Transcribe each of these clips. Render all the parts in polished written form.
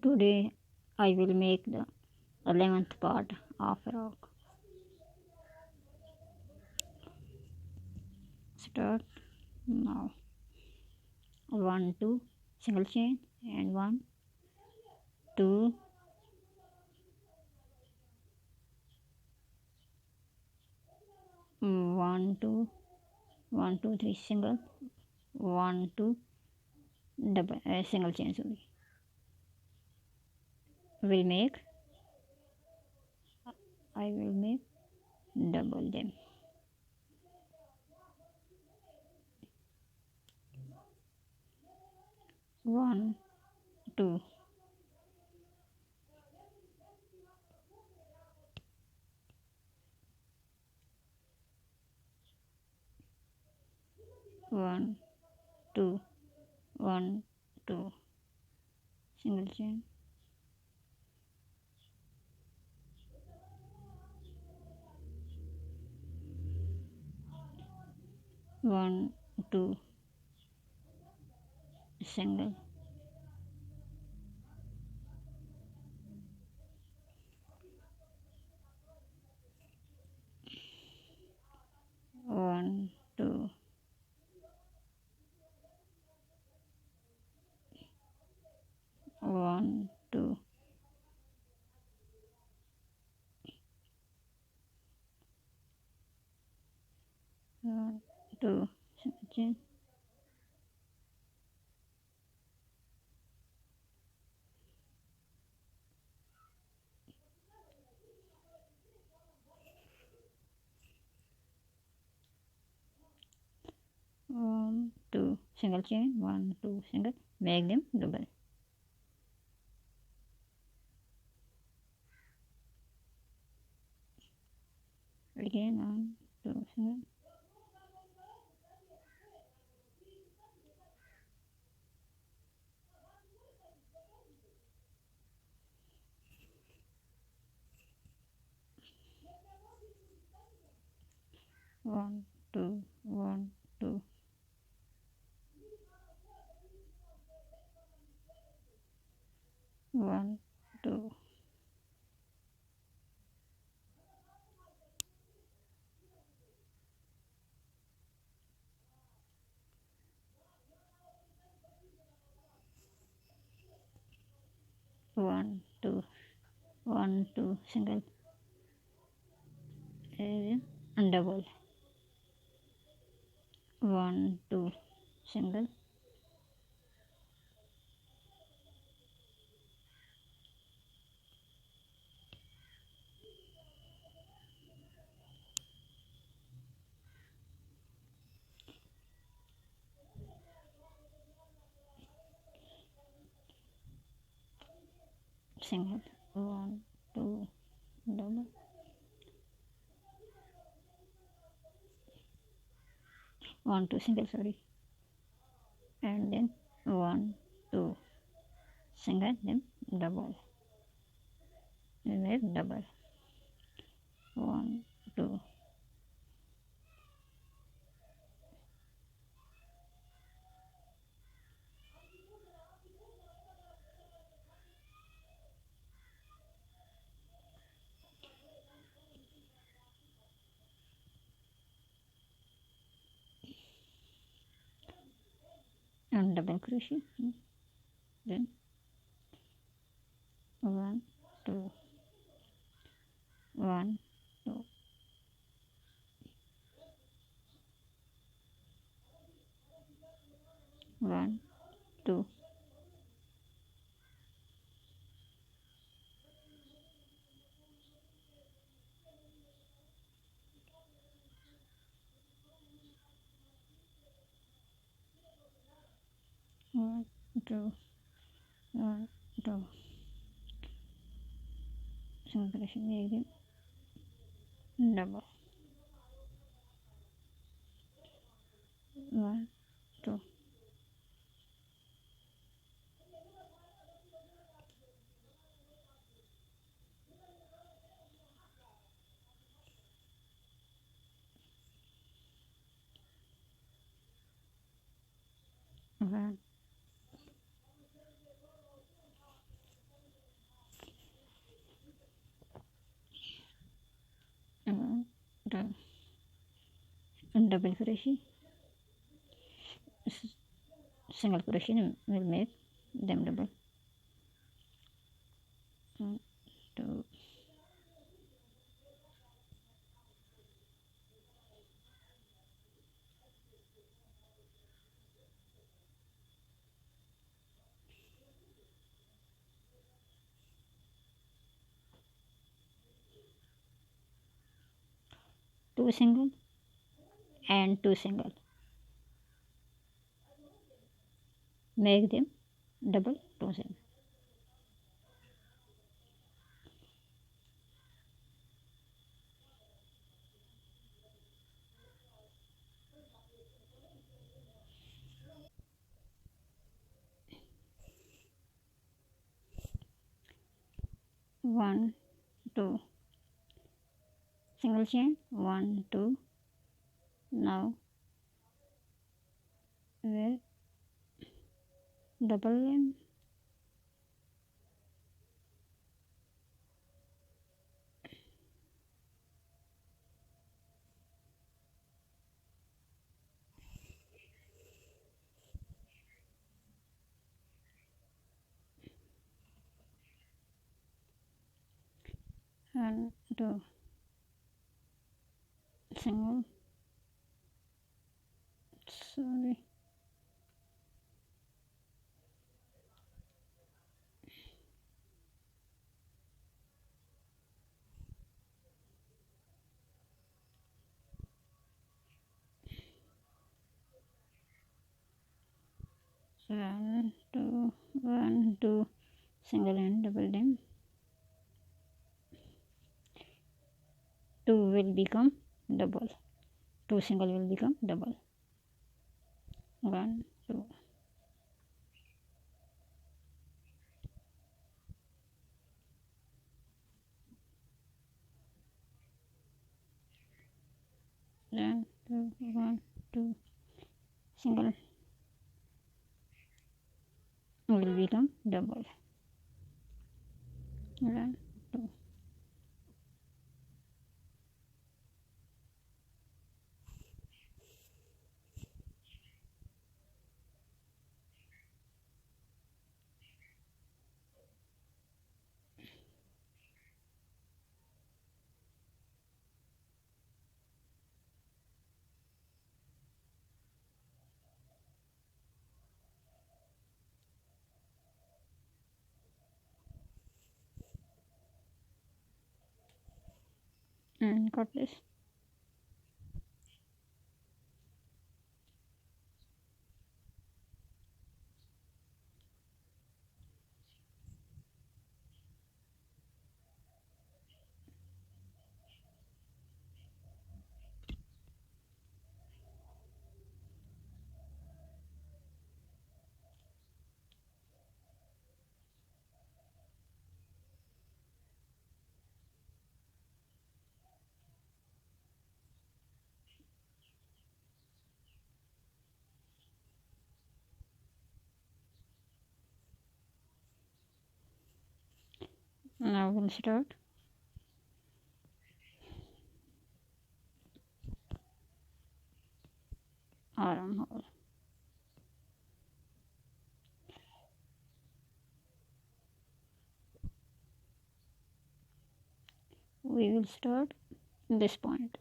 Today I will make the 11th part of frog. Start now. 1 2 single chain and 1 2 1 2 1 2 3 single 1 2 double single chain. Sorry, will make I will make double them. 1 2 1 2 1 2 single chain. 1 2 single 1 2 1 2 1 2 single chain. 1 2 single chain. 1 2 single, make them double. Again 1 2 single. 1 2 1 2 1 2 1 2 1 2 single and double. 1 2 single. 1 2 double. 1 2 single, sorry, and then 1 2 single, then double. We make double. 1 2 and double crochet. Then 1 2 1 2 1 2 1 2 1 2 single crochet, make them double. 1 2 1 double crochet, single crochet will make them double. 1 2 2 single and 2 single, make them double 2 single. One, two, single chain, 1 2. Now we'll double them, and 2 single, sorry, one two single and double them. 2 will become double, 2 single will become double. 1 2 then 2 1 2 single will become double. 1 2 and cut this. Now we'll start armhole. We will start this point.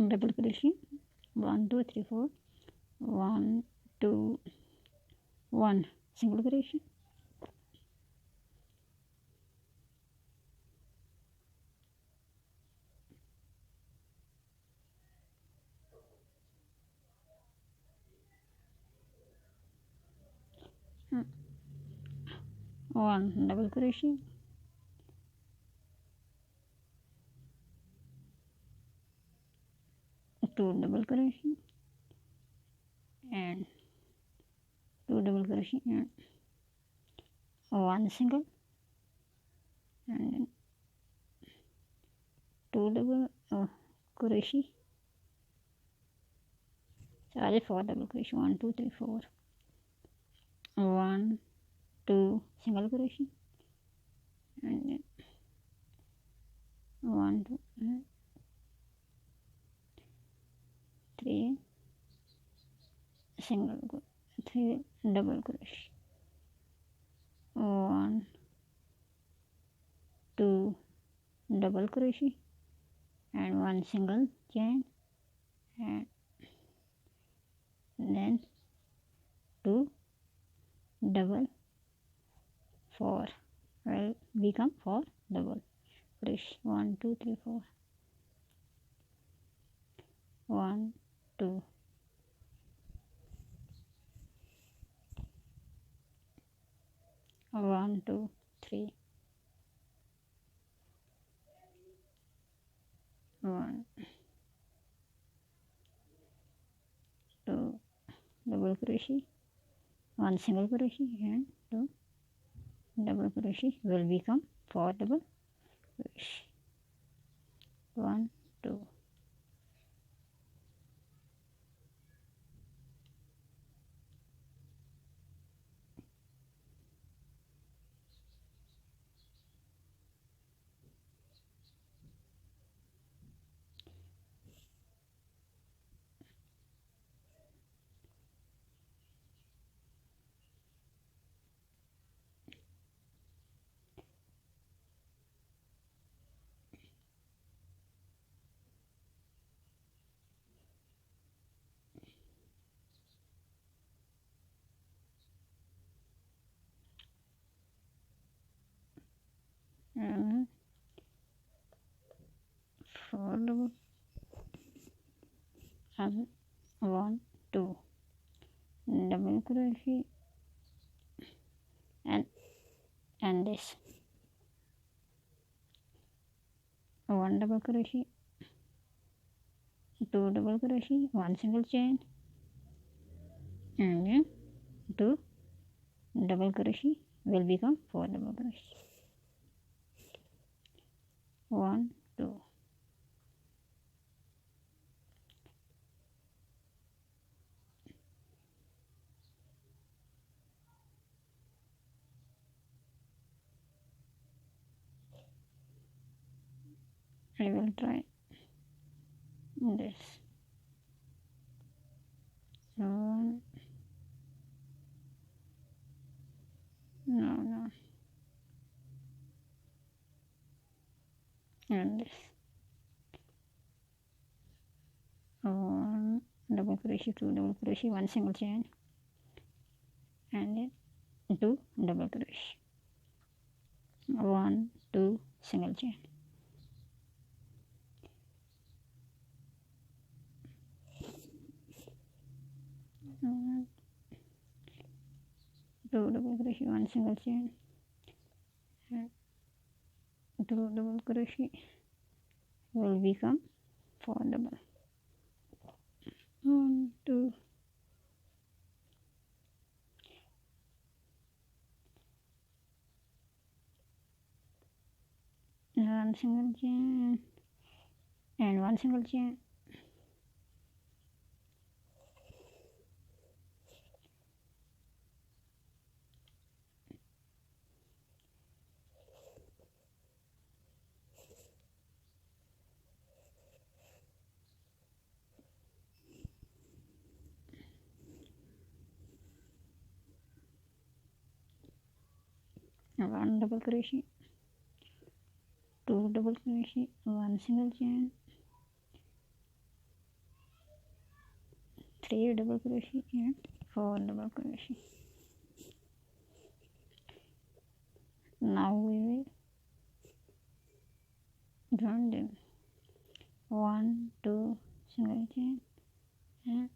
double crochet, 1 2 3 4, 1 2 1 single crochet, 1 double crochet, 2 double crochet and 2 double crochet and 1 single and then 2 double crochet, sorry, 4 double crochet, 1 2 3 4, 1 2 single crochet and then 1 2 3 single 3 double crochet, 1 2 double crochet and 1 single chain and then 2 double 4 will become 4 double crochet, 1 2 3 4, 1 2 1 2 3, 1 2 double crochet, 1 single crochet and 2 double crochet will become 4 double crochet, 1 2 and 4 double and 1 2 double crochet and this 1 double crochet, 2 double crochet, 1 single chain and then 2 double crochet will become 4 double crochet, 1 2 I will try this 1 no and this 1 double crochet, 2 double crochet, 1 single chain and then 2 double crochet, 1 2 single chain, 2 double crochet, 1 single chain and 2 double crochet will become 4 double, 1 2 1 single chain and 1 single chain, 1 double crochet, 2 double crochet, 1 single chain 3 double crochet and 4 double crochet. Now we will join them. 1 2 single chain and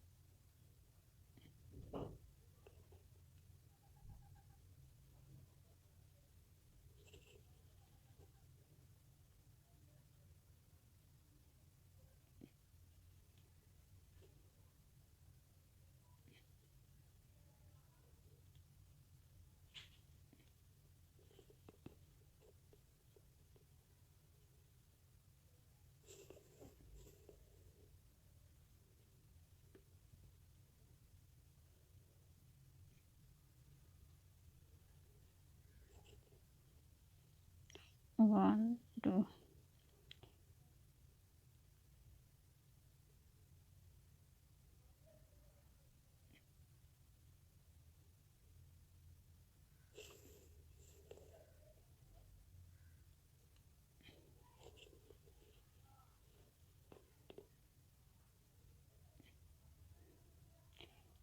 1 2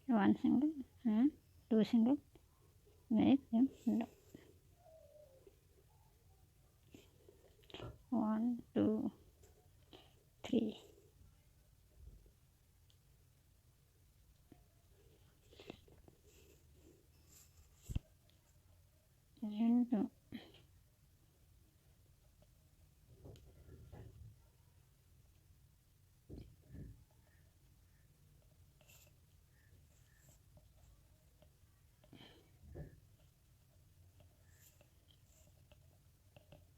1 single and 2 single, make them double. 1 2 3 and 2.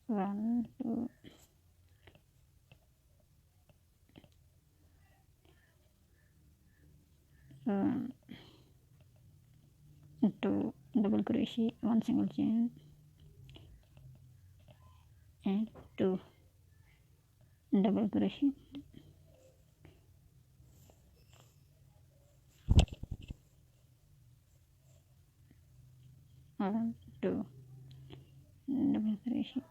1 2 2 double crochet, 1 single chain and 2 double crochet. 1 2 double crochet.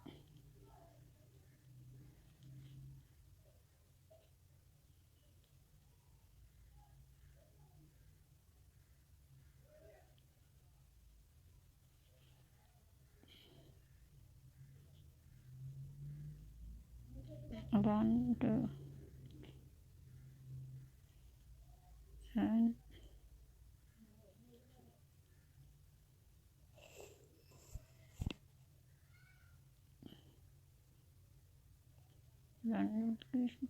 1 2 7 1 crochet.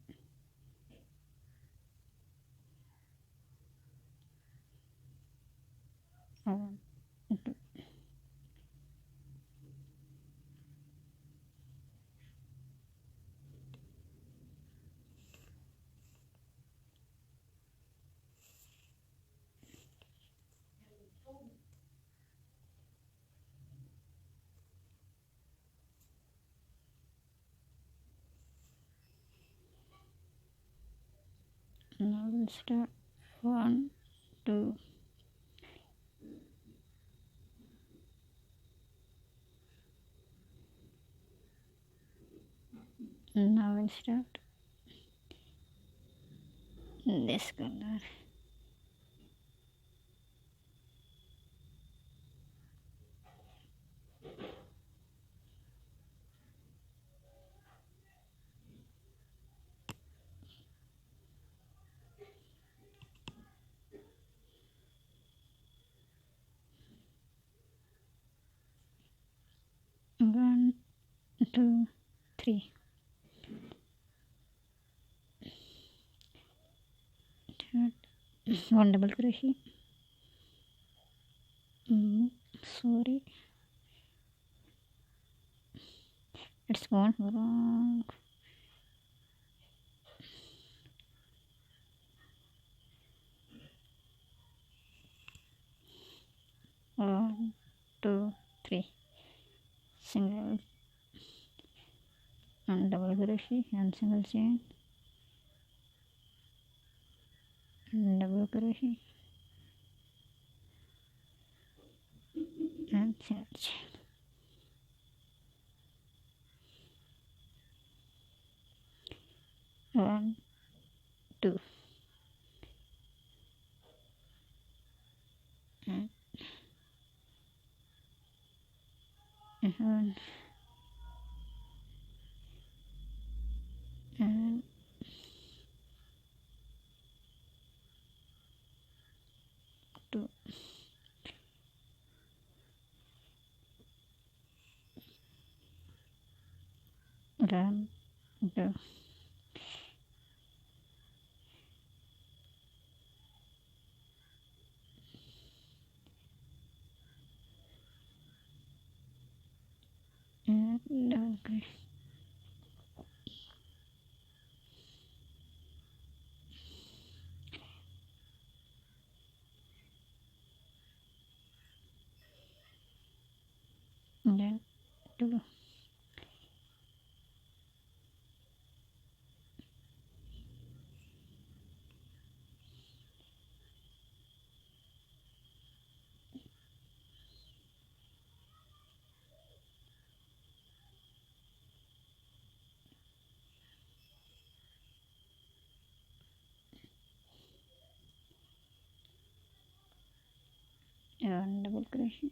1 2 Now we'll start 1 2 now we'll start this color. One, two, three. One double crochet. Sorry, it's gone wrong. One, two, three. Single and double crochet and single chain and double crochet and single chain. One, two, and and two, then two, and okay, and then two, and double crochet,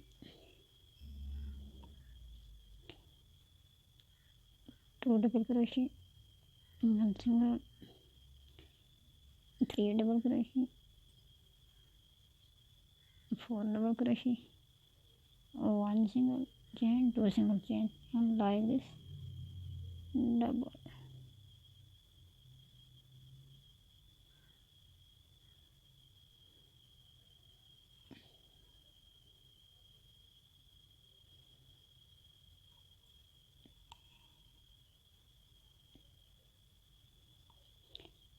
two double crochet, one single, three double crochet, four double crochet, one single chain, two single chain, and like this double,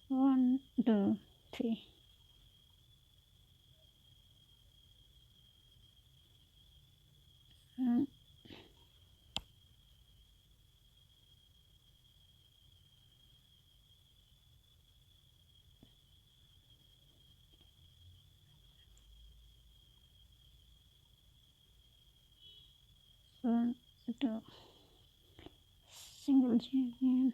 one, two, three, and one, two, single chain,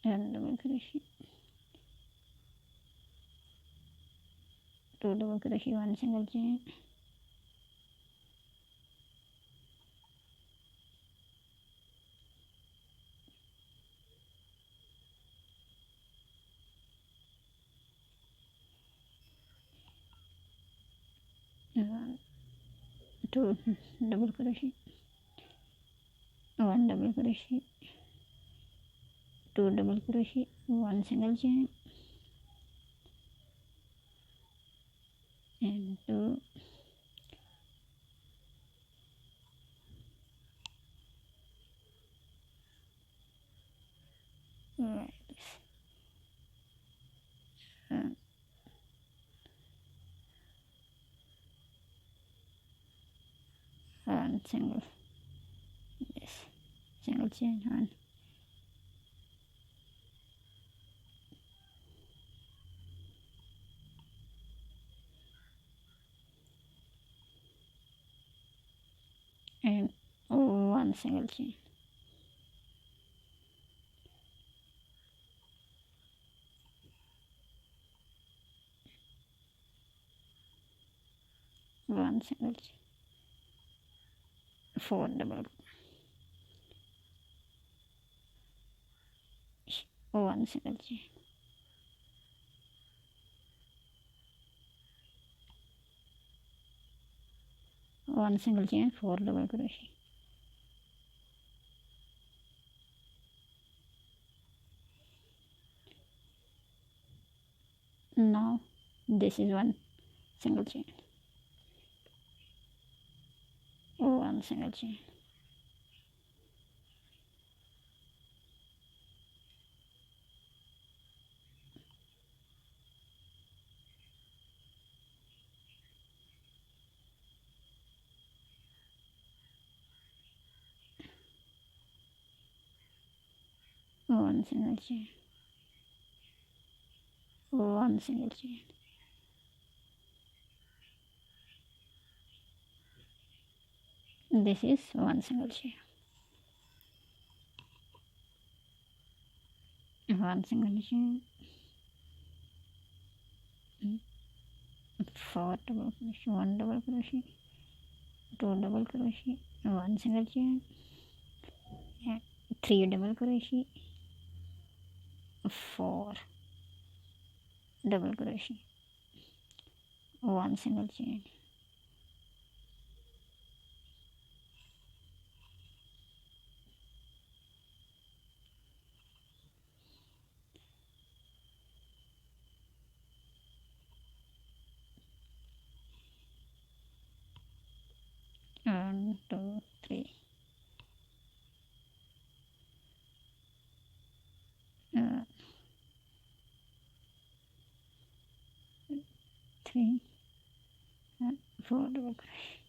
and double crochet, two double crochet, one single chain, one, two double crochet, one double crochet, two double crochet, one single chain, and two, like this, and one single, this single chain, and one single chain, one single chain, four double, one single chain, one single chain, four double crochet, now this is one single chain, one single chain, one single chain, one single chain, this is one single chain, one single chain, four double crochet, one double crochet, 2 double crochet, 1 single chain, and 3 double crochet, 4 double crochet, 1 single chain, one, two, three, uh, 3 and 4 double crochet.